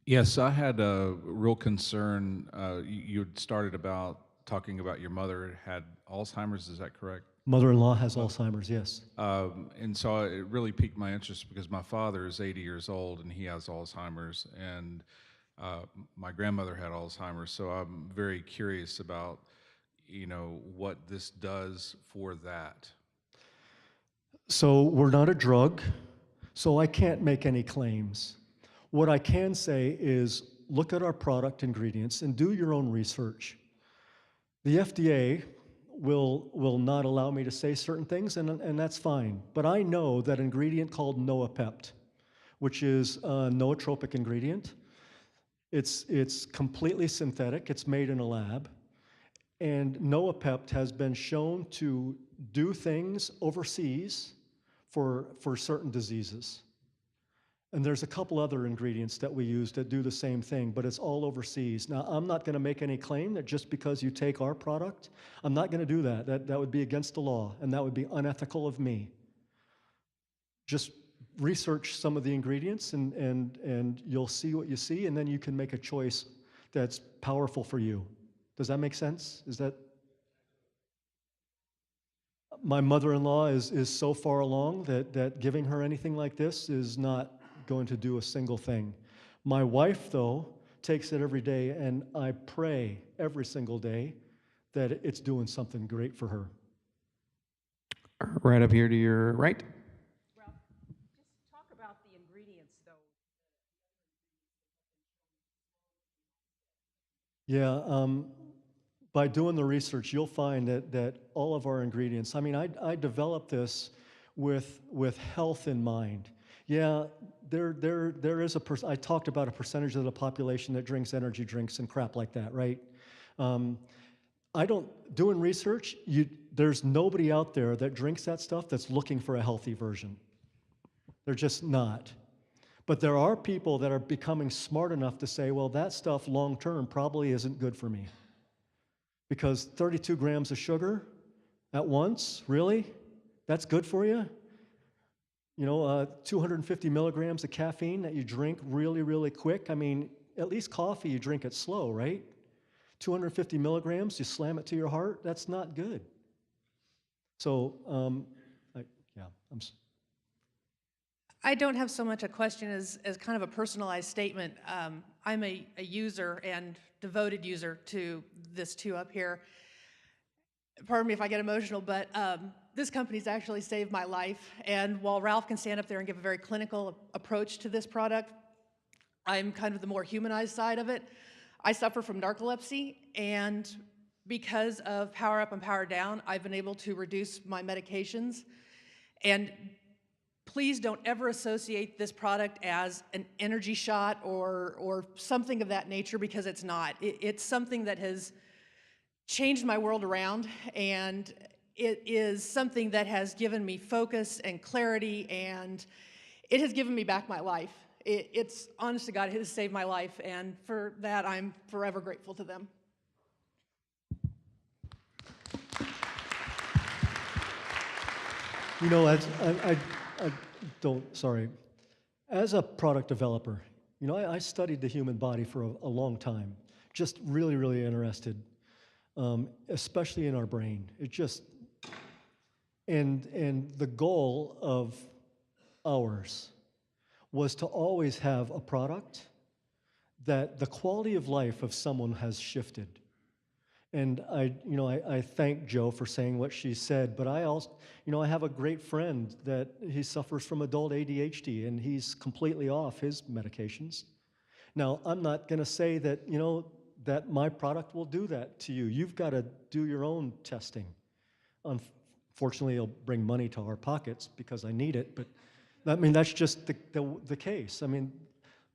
Yes, I had a real concern. You had started about talking about your mother had Alzheimer's, is that correct? Mother-in-law has Alzheimer's, yes. And so it really piqued my interest because my father is 80 years old and he has Alzheimer's, and my grandmother had Alzheimer's. So I'm very curious about, what this does for that. So we're not a drug, so I can't make any claims. What I can say is look at our product ingredients and do your own research. The FDA will not allow me to say certain things, and that's fine. But I know that ingredient called Noapept, which is a nootropic ingredient. It's completely synthetic. It's made in a lab. And Noapept has been shown to do things overseas for certain diseases. And there's a couple other ingredients that we use that do the same thing, but it's all overseas. Now, I'm not going to make any claim that just because you take our product, I'm not going to do that. That would be against the law, and that would be unethical of me. Just research some of the ingredients, and you'll see what you see, and then you can make a choice that's powerful for you. Does that make sense? Is that? My mother-in-law is so far along that giving her anything like this is not going to do a single thing. My wife, though, takes it every day, and I pray every single day that it's doing something great for her. Right up here to your right. Ralph, just talk about the ingredients, though. Yeah, by doing the research, you'll find that all of our ingredients, I mean, I developed this with health in mind. Yeah, there is I talked about a percentage of the population that drinks energy drinks and crap like that, right? Doing research, there's nobody out there that drinks that stuff that's looking for a healthy version. They're just not. But there are people that are becoming smart enough to say, well, that stuff long-term probably isn't good for me. Because 32 grams of sugar at once, really? That's good for you? 250 milligrams of caffeine that you drink really, really quick. I mean, at least coffee, you drink it slow, right? 250 milligrams, you slam it to your heart, that's not good. So, I don't have so much a question as kind of a personalized statement. I'm a user and devoted user to this too up here. Pardon me if I get emotional, but this company's actually saved my life. And while Ralph can stand up there and give a very clinical approach to this product, I'm kind of the more humanized side of it. I suffer from narcolepsy, and because of Power Up and Power Down, I've been able to reduce my medications. And please don't ever associate this product as an energy shot or something of that nature, because it's not. It's something that has changed my world around, and it is something that has given me focus and clarity, and it has given me back my life. It's, honest to God, it has saved my life, and for that, I'm forever grateful to them. As a product developer, I studied the human body for a long time, just really, really interested, especially in our brain. And the goal of ours was to always have a product that the quality of life of someone has shifted. And I thank Jo for saying what she said, but I also, I have a great friend that he suffers from adult ADHD, and he's completely off his medications. Now, I'm not going to say that, that my product will do that to you. You've got to do your own testing. Unfortunately, it'll bring money to our pockets because I need it, but that's just the case.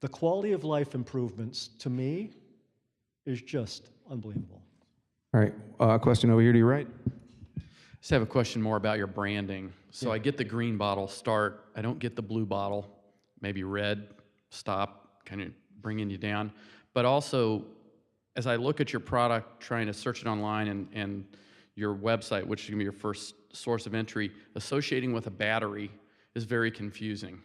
The quality of life improvements, to me, is just unbelievable. All right, question over here to your right. Just have a question more about your branding. So I get the green bottle, start. I don't get the blue bottle, maybe red, stop, kind of bringing you down. But also, as I look at your product, trying to search it online and your website, which is going to be your first source of entry, associating with a battery is very confusing.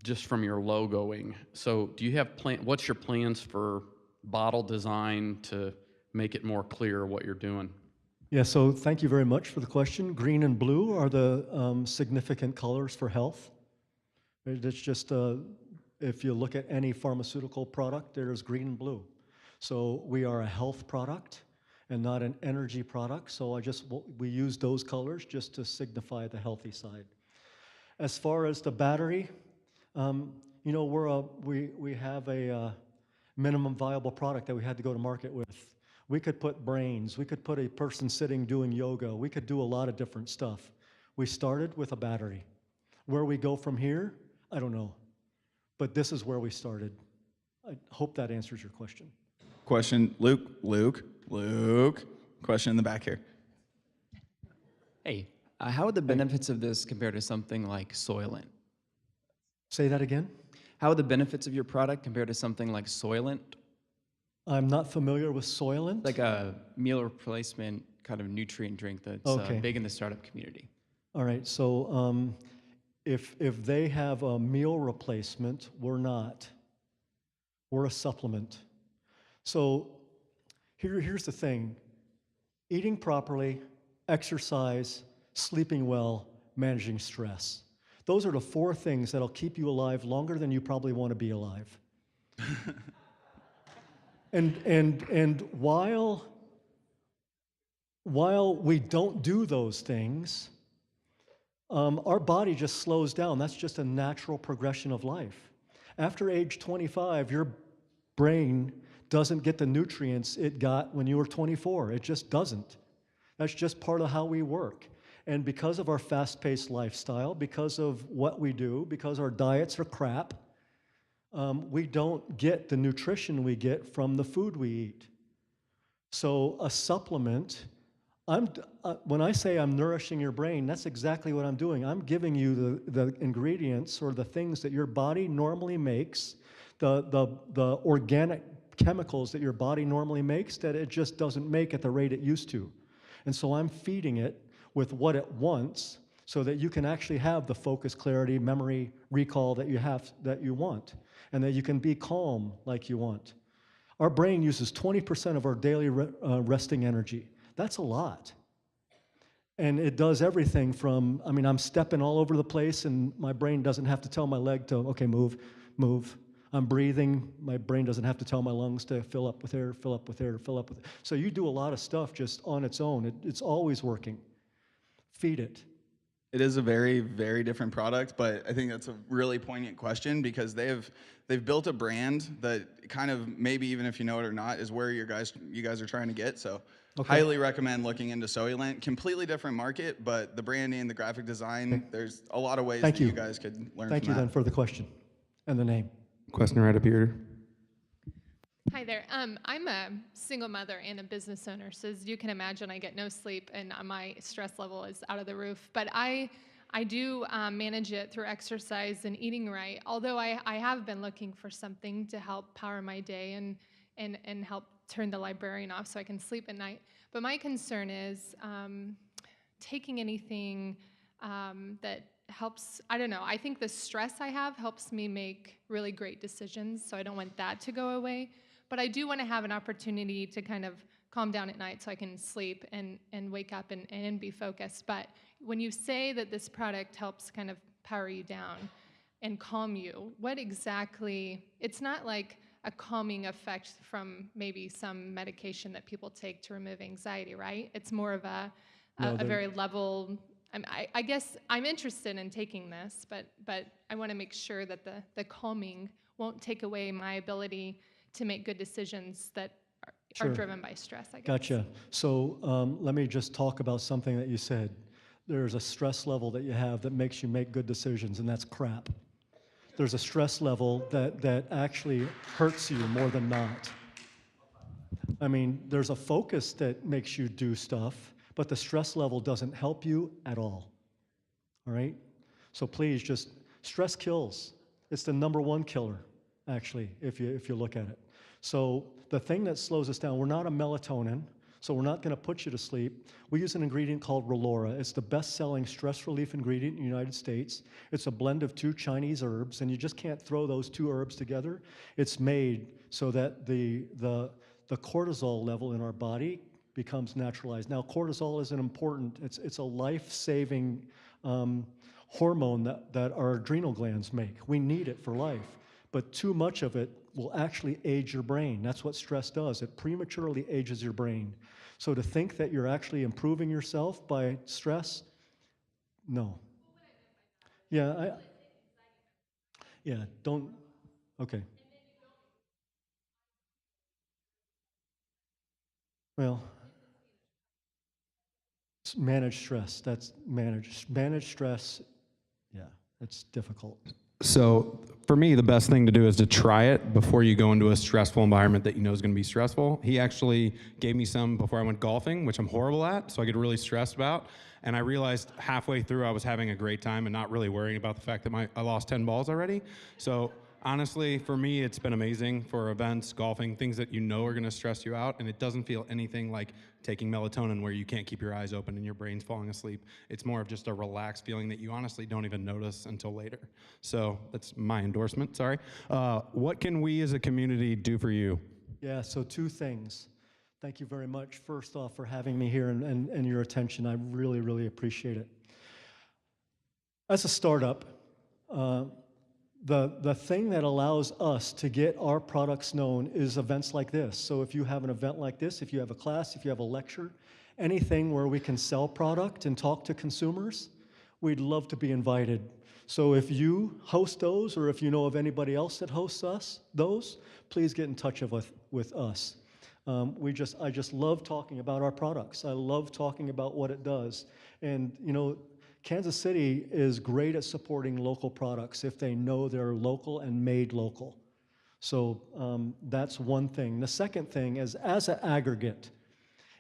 just from your logoing. So do you have what's your plans for bottle design to make it more clear what you're doing? Yeah, so thank you very much for the question. Green and blue are the significant colors for health. It's just, if you look at any pharmaceutical product, there's green and blue. So we are a health product and not an energy product. So we use those colors just to signify the healthy side. As far as the battery, you know, we have a minimum viable product that we had to go to market with. We could put brains, we could put a person sitting doing yoga, we could do a lot of different stuff. We started with a battery. Where we go from here, I don't know. But this is where we started. I hope that answers your question. Question, Luke. Question in the back here. Hey, how would the benefits of this compare to something like Soylent? Say that again? How would the benefits of your product compare to something like Soylent? I'm not familiar with Soylent. Like a meal replacement kind of nutrient drink that's Okay. big in the startup community. All right, so if they have a meal replacement, we're not. We're a supplement. So here's the thing. Eating properly, exercise, sleeping well, managing stress. Those are the 4 things that'll keep you alive longer than you probably want to be alive. And while we don't do those things, our body just slows down. That's just a natural progression of life. After age 25, your brain doesn't get the nutrients it got when you were 24. It just doesn't. That's just part of how we work. And because of our fast-paced lifestyle, because of what we do, because our diets are crap, we don't get the nutrition we get from the food we eat. So a supplement, when I say I'm nourishing your brain, that's exactly what I'm doing. I'm giving you the ingredients or the things that your body normally makes, the organic chemicals that your body normally makes that it just doesn't make at the rate it used to. And so I'm feeding it with what it wants so that you can actually have the focus, clarity, memory, recall that you want, and that you can be calm like you want. Our brain uses 20% of our daily resting energy. That's a lot. And it does everything from, I mean, I'm stepping all over the place and my brain doesn't have to tell my leg to, okay, move. I'm breathing, my brain doesn't have to tell my lungs to fill up with air, fill up with air, fill up with air. So you do a lot of stuff just on its own. It's always working. Feed it. It is a very, very different product, but I think that's a really poignant question because they've built a brand that kind of, maybe even if you know it or not, is where you guys are trying to get. So highly recommend looking into Soylent. Completely different market, but the branding, the graphic design, there's a lot of ways that you guys could learn Thank from you that. then for the question and the name. Question right up here. Hi there. I'm a single mother and a business owner, so as you can imagine, I get no sleep and my stress level is out of the roof. But I do manage it through exercise and eating right, although I have been looking for something to help power my day and help turn the librarian off so I can sleep at night. But my concern is taking anything that helps, I don't know, I think the stress I have helps me make really great decisions, so I don't want that to go away. But I do want to have an opportunity to kind of calm down at night so I can sleep and wake up and be focused. But when you say that this product helps kind of power you down and calm you, what exactly, it's not like a calming effect from maybe some medication that people take to remove anxiety, right? It's more of a very level, I guess I'm interested in taking this, but I want to make sure that the calming won't take away my ability to make good decisions that are driven by stress, I guess. Gotcha. So let me just talk about something that you said. There's a stress level that you have that makes you make good decisions, and that's crap. There's a stress level that actually hurts you more than not. I mean, there's a focus that makes you do stuff, but the stress level doesn't help you at all right? So please just, stress kills. It's the #1 killer, actually, if you look at it. So the thing that slows us down, we're not a melatonin. So we're not going to put you to sleep. We use an ingredient called Relora. It's the best-selling stress relief ingredient in the United States. It's a blend of 2 Chinese herbs, and you just can't throw those 2 herbs together. It's made so that the cortisol level in our body becomes naturalized. Now, cortisol is an important, it's a life-saving hormone that our adrenal glands make. We need it for life, but too much of it will actually age your brain. That's what stress does. It prematurely ages your brain. So to think that you're actually improving yourself by stress, no. Yeah, don't, okay. Well, manage stress, that's manage stress, yeah, it's difficult. So for me, the best thing to do is to try it before you go into a stressful environment that you know is going to be stressful. He actually gave me some before I went golfing, which I'm horrible at, so I get really stressed about. And I realized halfway through I was having a great time and not really worrying about the fact that I lost 10 balls already. So honestly, for me, it's been amazing for events, golfing, things that you know are going to stress you out, and it doesn't feel anything like taking melatonin where you can't keep your eyes open and your brain's falling asleep. It's more of just a relaxed feeling that you honestly don't even notice until later. So that's my endorsement, sorry. What can we as a community do for you? Yeah, so 2 things. Thank you very much, first off, for having me here and your attention. I really, really appreciate it. As a startup, the thing that allows us to get our products known is events like this. So if you have an event like this, if you have a class, if you have a lecture, anything where we can sell product and talk to consumers, we'd love to be invited. So if you host those, or if you know of anybody else that hosts those, please get in touch with us. I just love talking about our products. I love talking about what it does. And you know, Kansas City is great at supporting local products if they know they're local and made local. So that's one thing. The second thing is, as an aggregate,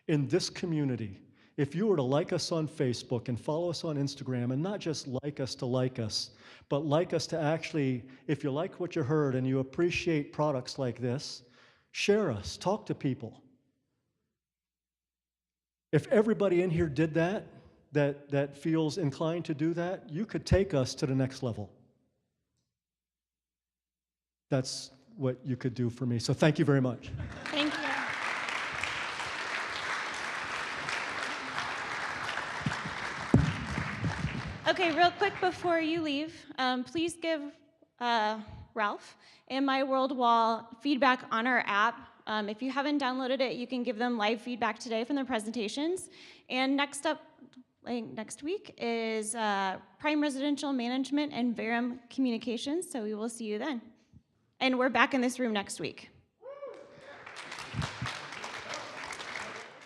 in this community, if you were to like us on Facebook and follow us on Instagram, and not just like us to like us, but like us to actually, if you like what you heard and you appreciate products like this, share us, talk to people. If everybody in here did that feels inclined to do that, you could take us to the next level. That's what you could do for me. So thank you very much. Thank you. Okay, real quick before you leave, please give Ralph and My World Wall feedback on our app. If you haven't downloaded it, you can give them live feedback today from their presentations. And next up, next week, is Prime Residential Management and Verum Communications, so we will see you then. And we're back in this room next week.